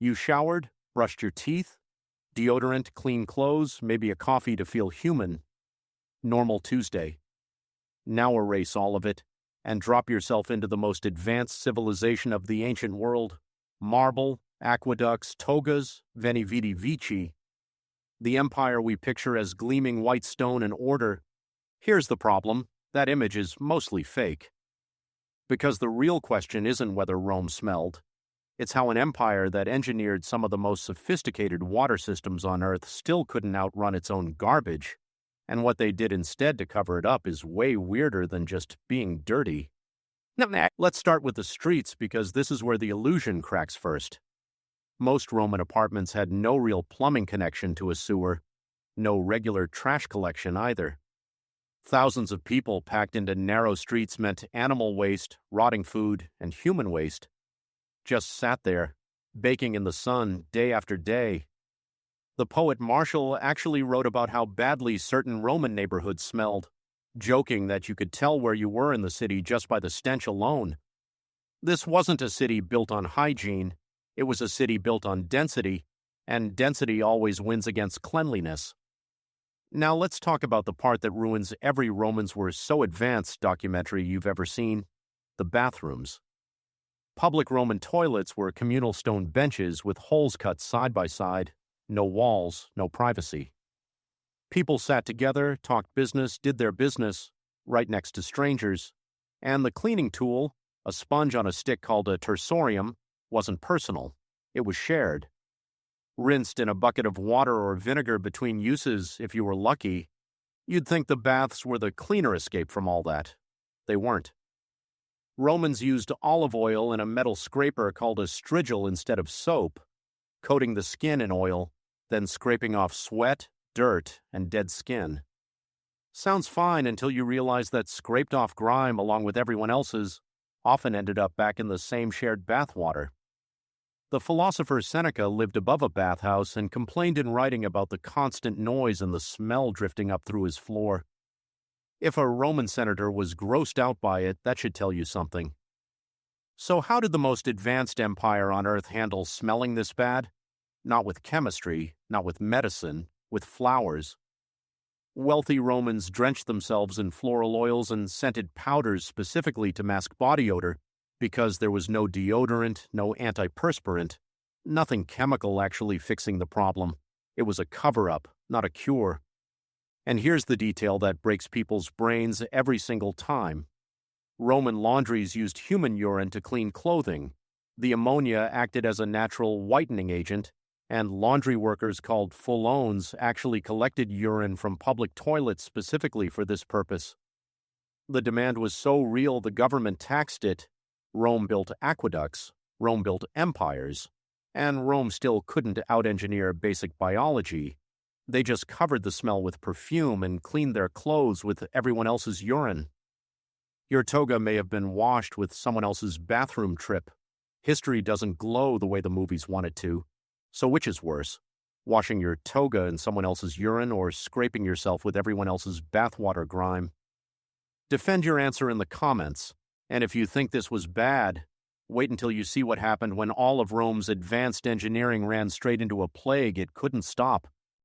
You showered, brushed your teeth, deodorant, clean clothes, maybe a coffee to feel human. Normal Tuesday. Now erase all of it and drop yourself into the most advanced civilization of the ancient world. Marble, aqueducts, togas, veni vidi vici. The empire we picture as gleaming white stone and order. Here's the problem: that image is mostly fake. Because the real question isn't whether Rome smelled. It's how an empire that engineered some of the most sophisticated water systems on Earth still couldn't outrun its own garbage. And what they did instead to cover it up is way weirder than just being dirty. Now, let's start with the streets because this is where the illusion cracks first. Most Roman apartments had no real plumbing connection to a sewer, no regular trash collection either. Thousands of people packed into narrow streets meant animal waste, rotting food, and human waste just sat there, baking in the sun day after day. The poet Martial actually wrote about how badly certain Roman neighborhoods smelled, joking that you could tell where you were in the city just by the stench alone. This wasn't a city built on hygiene, it was a city built on density, and density always wins against cleanliness. Now let's talk about the part that ruins every Romans were so advanced documentary you've ever seen: the bathrooms. Public Roman toilets were communal stone benches with holes cut side by side, no walls, no privacy. People sat together, talked business, did their business, right next to strangers, and the cleaning tool, a sponge on a stick called a tersorium, wasn't personal, it was shared. Rinsed in a bucket of water or vinegar between uses if you were lucky, you'd think the baths were the cleaner escape from all that. They weren't. Romans used olive oil in a metal scraper called a strigil instead of soap, coating the skin in oil, then scraping off sweat, dirt, and dead skin. Sounds fine until you realize that scraped off grime along with everyone else's often ended up back in the same shared bathwater. The philosopher Seneca lived above a bathhouse and complained in writing about the constant noise and the smell drifting up through his floor. If a Roman senator was grossed out by it, that should tell you something. So how did the most advanced empire on Earth handle smelling this bad? Not with chemistry, not with medicine, with flowers. Wealthy Romans drenched themselves in floral oils and scented powders specifically to mask body odor because there was no deodorant, no antiperspirant, nothing chemical actually fixing the problem. It was a cover-up, not a cure. And here's the detail that breaks people's brains every single time. Roman laundries used human urine to clean clothing. The ammonia acted as a natural whitening agent, and laundry workers called fullones actually collected urine from public toilets specifically for this purpose. The demand was so real the government taxed it. Rome built aqueducts, Rome built empires, and Rome still couldn't out-engineer basic biology. They just covered the smell with perfume and cleaned their clothes with everyone else's urine. Your toga may have been washed with someone else's bathroom trip. History doesn't glow the way the movies want it to. So which is worse, washing your toga in someone else's urine or scraping yourself with everyone else's bathwater grime? Defend your answer in the comments, and if you think this was bad, wait until you see what happened when all of Rome's advanced engineering ran straight into a plague it couldn't stop.